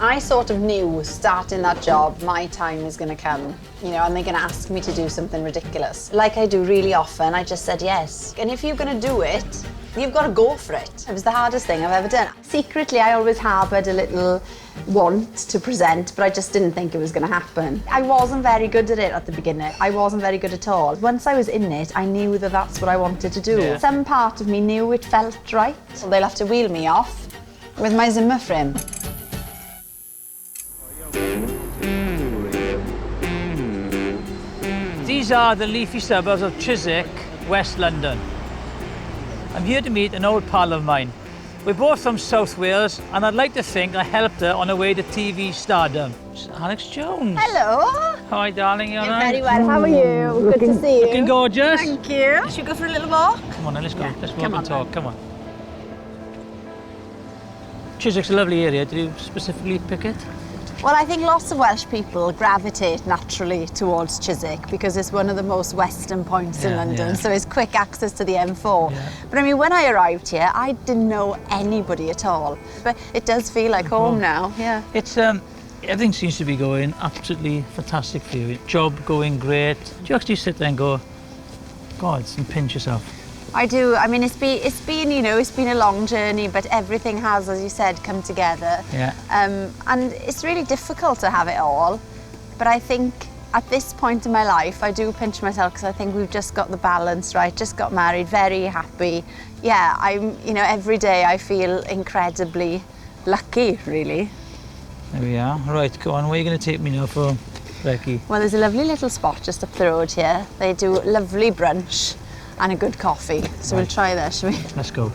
I sort of knew starting that job, my time is going to come, you know, and they're going to ask me to do something ridiculous. Like I do really often, I just said yes. And if you're going to do it, you've got to go for it. It was the hardest thing I've ever done. Secretly, I always harboured a little want to present, but I just didn't think it was going to happen. I wasn't very good at it at the beginning. I wasn't very good at all. Once I was in it, I knew that that's what I wanted to do. Yeah. Some part of me knew it felt right. So they'll have to wheel me off with my Zimmer frame. These are the leafy suburbs of Chiswick, West London. I'm here to meet an old pal of mine. We're both from South Wales, and I'd like to think I helped her on her way to TV stardom. It's Alex Jones. Hello. Hi, darling. You all right? Very well. How are you? Good to see you. Looking gorgeous. Thank you. Should we go for a little walk? Come on, then, let's go. Yeah. Let's walk and talk. Come on. Chiswick's a lovely area. Did you specifically pick it? Well, I think lots of Welsh people gravitate naturally towards Chiswick because it's one of the most western points in London, so it's quick access to the M4. Yeah. But I mean, when I arrived here, I didn't know anybody at all. But it does feel like home now, yeah. It's, everything seems to be going absolutely fantastic for you. Job going great. Do you actually sit there and go, God, and pinch yourself? I do. I mean, it's been, you know, it's been a long journey, but everything has, as you said, come together. Yeah. And it's really difficult to have it all. But I think at this point in my life, I do pinch myself because I think we've just got the balance right. Just got married, very happy. Yeah, you know, every day I feel incredibly lucky, really. There we are. Right, go on. Where are you going to take me now for recce? Well, there's a lovely little spot just up the road here. They do lovely brunch and a good coffee. So we'll try there, shall we? Let's go.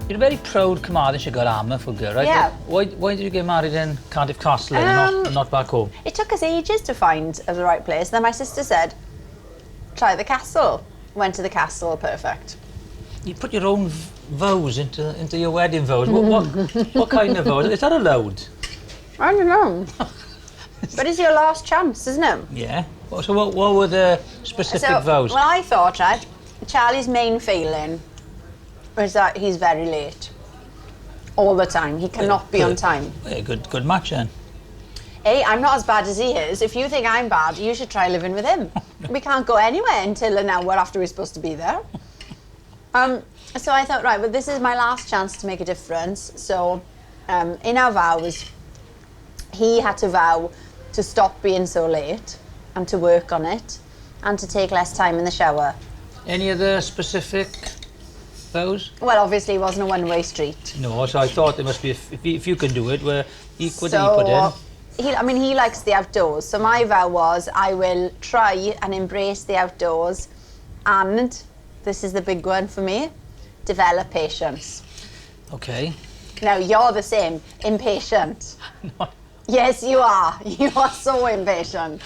You're a very proud Cymraes Arma for girl, right? Yeah. Why did you get married in Cardiff Castle and not back home? It took us ages to find the right place. Then my sister said, try the castle. Went to the castle, perfect. You put your own vows into your wedding vows. What kind of vows? Is that allowed? I don't know. But it's your last chance, isn't it? Yeah. So what were the specific vows? Well, I thought, right, Charlie's main failing is that he's very late. All the time. He cannot be on time. Yeah, good match then. Hey, I'm not as bad as he is. If you think I'm bad, you should try living with him. We can't go anywhere until an hour after we're supposed to be there. So I thought, right, well, this is my last chance to make a difference. So in our vows, he had to vow to stop being so late and to work on it and to take less time in the shower. Any other specific vows? Well, obviously it wasn't a one-way street. No, so I thought there must be, if you can do it, where he put in. He likes the outdoors. So my vow was I will try and embrace the outdoors and, this is the big one for me, develop patience. Okay. Now, you're the same, impatient. No. Yes, you are. You are so impatient.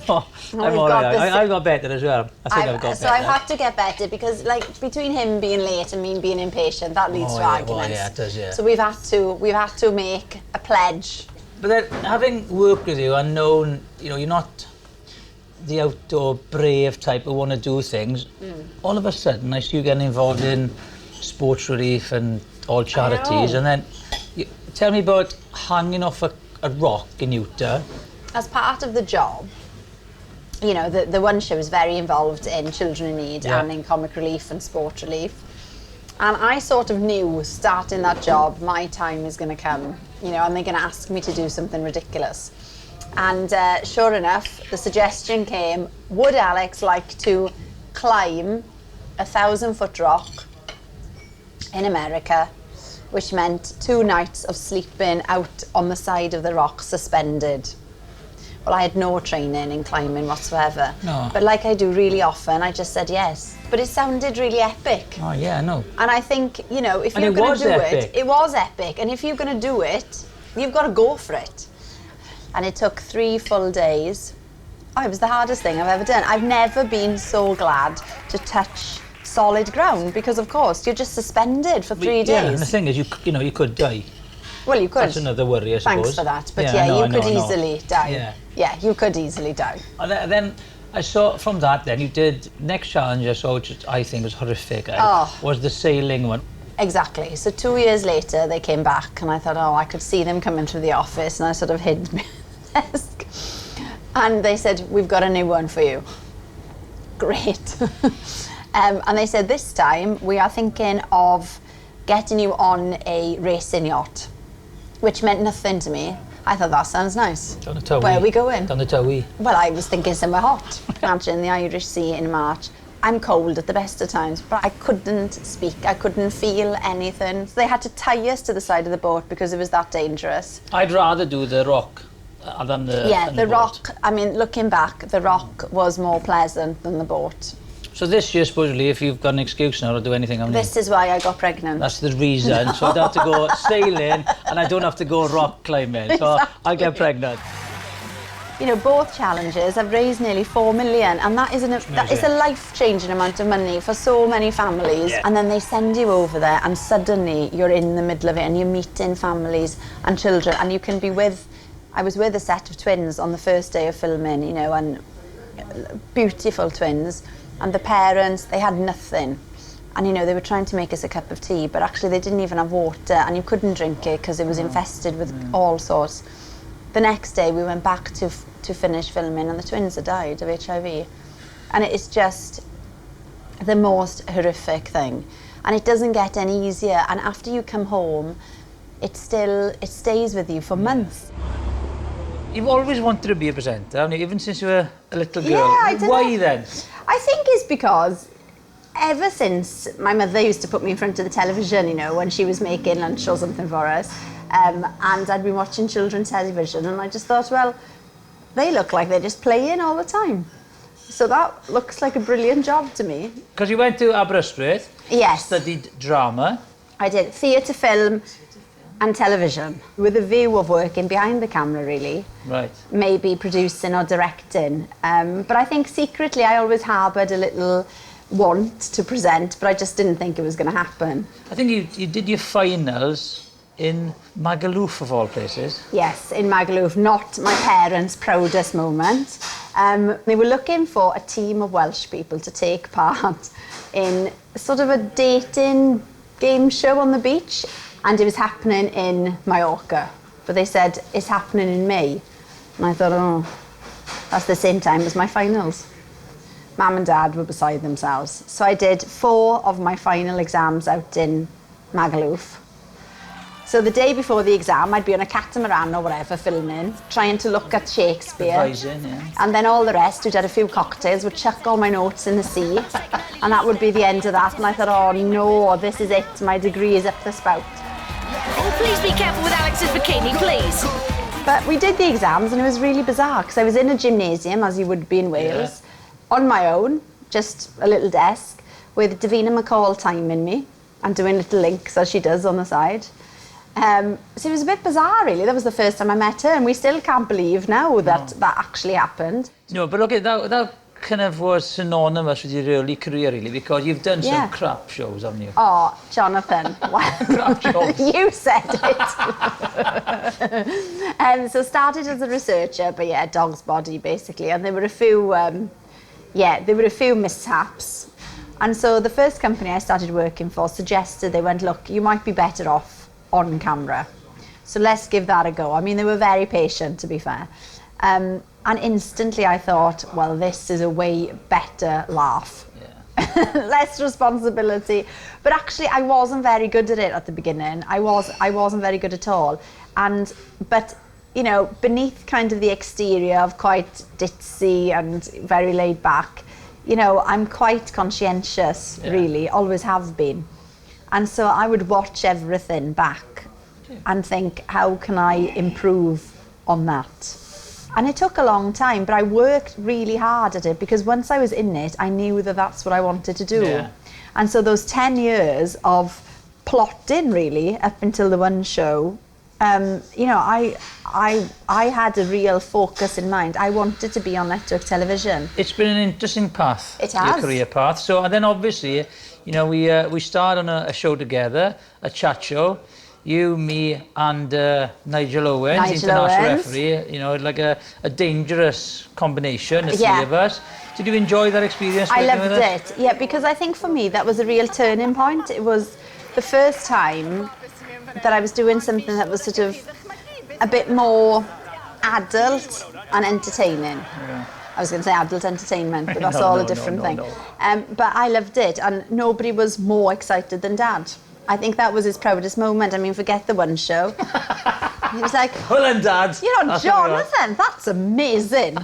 No, I'm all right. I got better as well. I think I've got better. So I've had to get better because, like, between him being late and me being impatient, that leads to arguments. Well, yeah, it does, yeah. So we've had to make a pledge. But then, having worked with you and known, you know, you're not the outdoor brave type who want to do things, all of a sudden I see you getting involved in sports relief and all charities, and then tell me about hanging off a rock in Utah. As part of the job, you know, the one show is very involved in children in need and in comic relief and sport relief. And I sort of knew starting that job, my time is going to come, you know, and they're going to ask me to do something ridiculous. And sure enough, the suggestion came, would Alex like to climb a 1,000-foot rock in America, which meant 2 nights of sleeping out on the side of the rock, suspended. Well, I had no training in climbing whatsoever. No. But like I do really often, I just said yes. But it sounded really epic. Oh, yeah, I know. And I think, you know, if you're going to do it was epic. And if you're going to do it, you've got to go for it. And it took 3 full days. Oh, it was the hardest thing I've ever done. I've never been so glad to touch solid ground because, of course, you're just suspended for 3 days. Yeah, and the thing is, you know, you could die. Well, you could. That's another worry, I suppose. Thanks for that. But yeah, you could easily die. Yeah. Yeah, you could easily die. And then I saw from that, then you did next challenge I saw, which I think was horrific, was the sailing one. Exactly. So 2 years later, they came back, and I thought, oh, I could see them coming through the office, and I sort of hid my desk. And they said, we've got a new one for you. Great. And they said, this time, we are thinking of getting you on a racing yacht, which meant nothing to me. I thought, that sounds nice. Down the Towie. Where are we going? Down the Towie. Well, I was thinking somewhere hot. Imagine the Irish Sea in March. I'm cold at the best of times, but I couldn't speak. I couldn't feel anything. So they had to tie us to the side of the boat because it was that dangerous. I'd rather do the rock than the Yeah, than the boat. rock, I mean, looking back, the rock was more pleasant than the boat. So this year, supposedly, if you've got an excuse now to do anything, haven't you? This is why I got pregnant. That's the reason. So I'd have to go sailing and I don't have to go rock climbing. So Exactly. I get pregnant. You know, both challenges have raised nearly 4 million, and that is a life-changing amount of money for so many families. Yeah. And then they send you over there, and suddenly you're in the middle of it, and you're meeting families and children, and you can be with. I was with a set of twins on the first day of filming, you know, and beautiful twins, and the parents, they had nothing. And you know, they were trying to make us a cup of tea, but actually they didn't even have water, and you couldn't drink it because it was infested with all sorts. The next day we went back to finish filming, and the twins had died of HIV. And it is just the most horrific thing. And it doesn't get any easier, and after you come home, it stays with you for months. You've always wanted to be a presenter, haven't you? Even since you were a little girl. Yeah, I don't Why know. then? I think it's because ever since my mother used to put me in front of the television, you know, when she was making lunch or something for us, and I'd been watching children's television, and I just thought, well, they look like they're just playing all the time. So that looks like a brilliant job to me. Because you went to Aberystwyth, Yes, studied drama. I did theatre, film and television, with a view of working behind the camera, really. Right. Maybe producing or directing. But I think secretly I always harboured a little want to present, but I just didn't think it was going to happen. I think you did your finals in Magaluf, of all places. Yes, in Magaluf, not my parents' proudest moment. They were looking for a team of Welsh people to take part in sort of a dating game show on the beach, and it was happening in Mallorca. But they said, it's happening in May. And I thought, oh, that's the same time as my finals. Mum and Dad were beside themselves. So I did 4 of my final exams out in Magaluf. So the day before the exam, I'd be on a catamaran or whatever, filming, trying to look at Shakespeare. Advising, yeah. And then all the rest, who'd had a few cocktails, would chuck all my notes in the sea. And that would be the end of that. And I thought, oh no, this is it. My degree is up the spout. Oh, please be careful with Alex's bikini, please. But we did the exams, and it was really bizarre, because I was in a gymnasium, as you would be in Wales, on my own, just a little desk, with Davina McCall timing me and doing little links, as she does on the side. So it was a bit bizarre, really. That was the first time I met her, and we still can't believe now that that actually happened. No, but look, that kind of was synonymous with your early career, really, because you've done some Yeah. crap shows, haven't you? Oh, Jonathan. Crap shows. You said it. So started as a researcher, but yeah, dog's body, basically. And there were a few mishaps. And so the first company I started working for suggested, they went, look, you might be better off on camera. So let's give that a go. I mean, they were very patient, to be fair. And instantly I thought, well, this is a way better laugh. Yeah. Less responsibility. But actually, I wasn't very good at it at the beginning. I wasn't very good at all. But you know, beneath kind of the exterior of quite ditzy and very laid back, you know, I'm quite conscientious, really, always have been. And so I would watch everything back and think, how can I improve on that? And it took a long time, but I worked really hard at it, because once I was in it, I knew that that's what I wanted to do. Yeah. And so those 10 years of plotting, really, up until the one show, you know, I had a real focus in mind. I wanted to be on network television. It's been an interesting path, It your has. career path. So, and then obviously, you know, we starred on a show together, a chat show. You, me, and Nigel Owens, Nigel international Owens. referee. You know, like a dangerous combination, the Yeah. three of us. Did you enjoy that experience? I working loved with us? it, yeah, because I think for me that was a real turning point. It was, the first time that I was doing something that was sort of a bit more adult and entertaining. Yeah. I was going to say adult entertainment, but that's No, all no, a different no, thing. no. But I loved it, and nobody was more excited than Dad. I think that was his proudest moment. I mean, forget the one show. He was like, well then, Dad. "You're on Jonathan. That's amazing."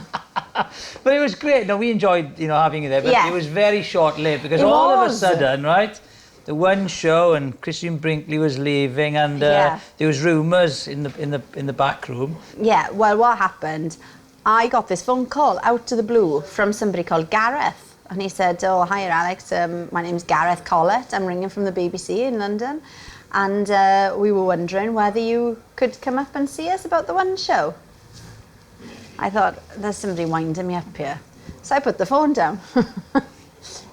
But it was great. No, we enjoyed, having you there. But Yeah. it was very short-lived because It all of a was. sudden, right, the one show and Christian Brinkley was leaving, and Yeah. there was rumours in the back room. Yeah. Well, what happened? I got this phone call out of the blue from somebody called Gareth. And he said, "Oh, hi, Alex. My name's Gareth Collett. I'm ringing from the BBC in London. And we were wondering whether you could come up and see us about the One Show." I thought, there's somebody winding me up here. So I put the phone down.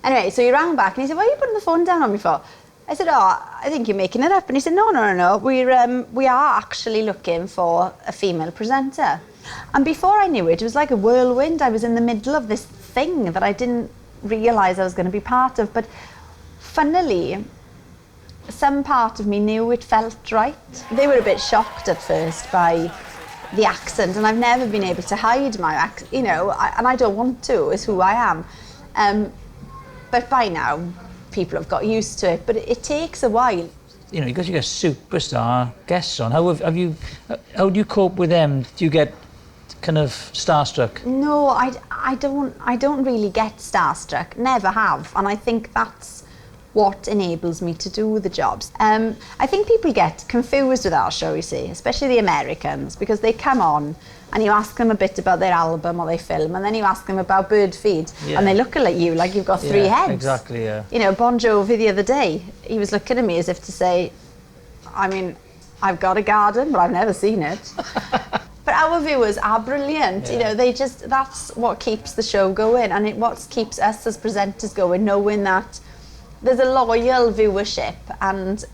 Anyway, so he rang back and he said, "What are you putting the phone down on me for?" I said, "Oh, I think you're making it up." And he said, No. We are actually looking for a female presenter." And before I knew it was like a whirlwind. I was in the middle of this thing that I didn't realise I was going to be part of. But funnily, some part of me knew it felt right. They were a bit shocked at first by the accent, and I've never been able to hide my accent, and I don't want to, it's who I am. But by now, people have got used to it, but it takes a while. Because you get superstar guests on. How do you cope with them? Do you get kind of starstruck? No, I don't really get starstruck, never have, and I think that's what enables me to do the jobs. I think people get confused with our show, you see, especially the Americans, because they come on and you ask them a bit about their album or their film, and then you ask them about bird feed, and they look at you like you've got three heads. Exactly, yeah. Bon Jovi the other day, he was looking at me as if to say, I mean, I've got a garden, but I've never seen it. But our viewers are brilliant. Yeah. That's what keeps the show going, and what keeps us as presenters going, knowing that there's a loyal viewership and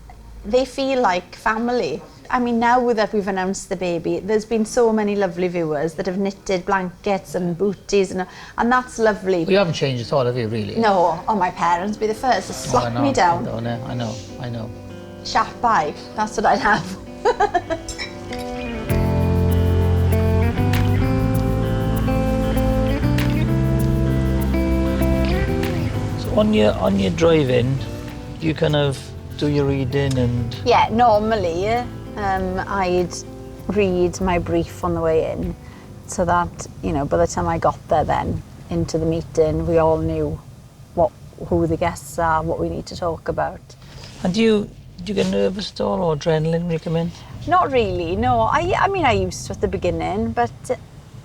they feel like family. I mean, now that we've announced the baby, there's been so many lovely viewers that have knitted blankets and booties, and that's lovely. You haven't changed at all, have you, really? No, my parents would be the first to slap me down. I know. Sharp eye, that's what I'd have. So on your drive-in, you kind of do your reading and... Yeah, normally I'd read my brief on the way in, so that, by the time I got there then, into the meeting, we all knew who the guests are, what we need to talk about. And do you get nervous at all, or adrenaline when you come in? Not really, no. I mean, I used to at the beginning, but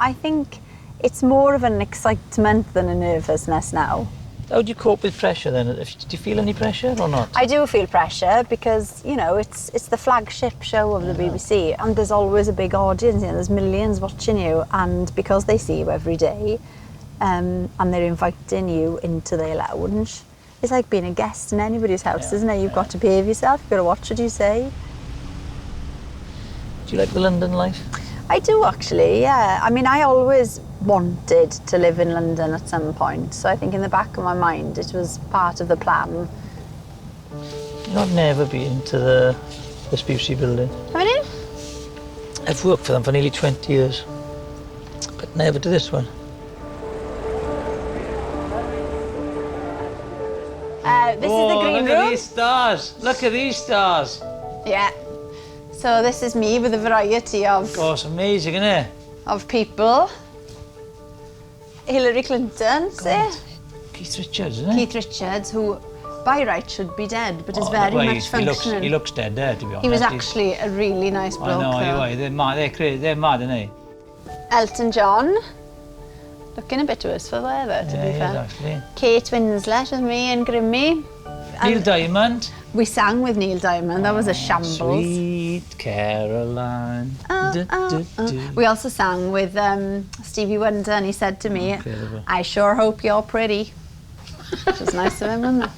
I think it's more of an excitement than a nervousness now. How do you cope with pressure then? Do you feel any pressure or not? I do feel pressure because, it's the flagship show of the BBC, and there's always a big audience, there's millions watching you, and because they see you every day, and they're inviting you into their lounge, it's like being a guest in anybody's house, isn't it? You've got to behave yourself, you've got to watch what you say. Do you like the London life? I do actually, yeah. I mean, I always wanted to live in London at some point, so I think in the back of my mind it was part of the plan. I've never been to the BBC building. Have you? I've worked for them for nearly 20 years, but never to this one. This is the green room. Look at these stars. Look at these stars. Yeah. So this is me with a variety of... Oh, it's amazing, isn't it? Of people. Hillary Clinton, Keith Richards, isn't it? Keith Richards, who by right should be dead, but is very much functioning. He looks dead there, to be honest. He was actually a really nice bloke. I know, they're mad, aren't they? Elton John. Looking a bit worse for wear, though, to be fair. Actually. Kate Winslet with me and Grimmy. Neil Diamond. We sang with Neil Diamond. That was a shambles. Sweet Caroline. We also sang with Stevie Wonder, and he said to me, Incredible. "I sure hope you're pretty." Which was nice of him, wasn't it?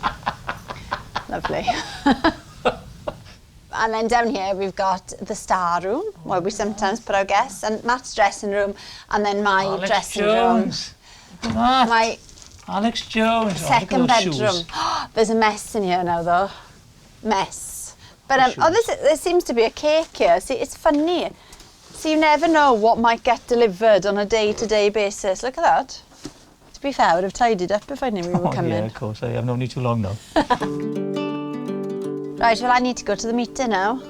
Lovely. And then down here we've got the star room, where we sometimes put our guests, and Matt's dressing room, and then my Alex dressing Jones. room. Matt. My Alex Jones. second look at those bedroom. shoes. There's a mess in here now, though. Mess. But there seems to be a cake here. See, it's funny. So you never know what might get delivered on a day-to-day basis. Look at that. To be fair, I would have tidied up if I knew we were coming. Yeah, of course. I've known you too long now. Right, well, I need to go to the meeting now.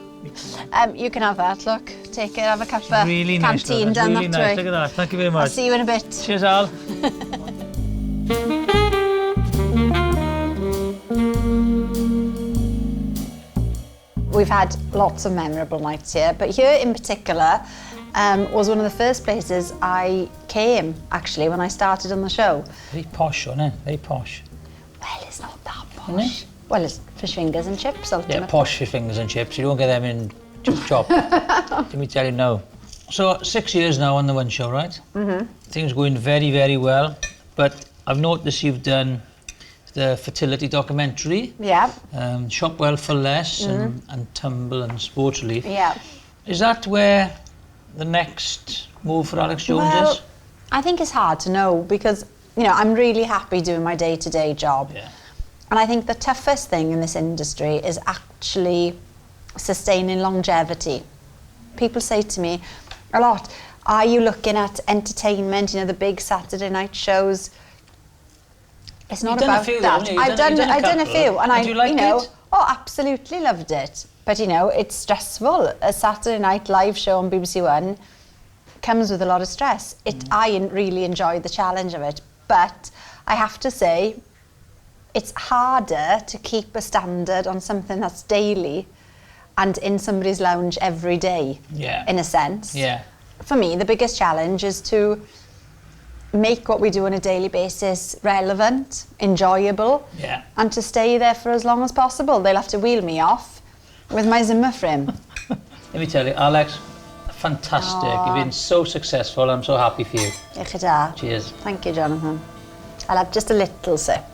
You can have that, look. Take it, have a cup of really nice, canteen down really that nice. way. Look at that. Thank you very much. I'll see you in a bit. Cheers, Al. We've had lots of memorable nights here, but here in particular was one of the first places I came, actually, when I started on the show. Very posh, isn't it? Very posh. Well, it's not that posh. Isn't it? Well, it's fish fingers and chips, ultimately. Yeah, posh fish fingers and chips. You don't get them in Chip Chop. Let me tell you now. So, 6 years now on the One Show, right? Mm-hmm. Things going very, very well. But I've noticed you've done the fertility documentary. Yeah. Shop Well for Less and Tumble and Sports Relief. Yeah. Is that where the next move for Alex Jones is? I think it's hard to know because, you know, I'm really happy doing my day-to-day job. Yeah. And I think the toughest thing in this industry is actually sustaining longevity. People say to me a lot, are you looking at entertainment, you know, the big Saturday night shows? It's not about that. I've done a few, and you liked it? Oh, absolutely loved it. But you know, it's stressful. A Saturday night live show on BBC One comes with a lot of stress. I really enjoy the challenge of it, but I have to say, it's harder to keep a standard on something that's daily and in somebody's lounge every day. Yeah. In a sense. Yeah. For me, the biggest challenge is to make what we do on a daily basis relevant, enjoyable, and to stay there for as long as possible. They'll have to wheel me off with my Zimmer frame. Let me tell you, Alex, fantastic. You've been so successful. I'm so happy for you. Gyda. Cheers. Thank you, Jonathan. I'll have just a little sip.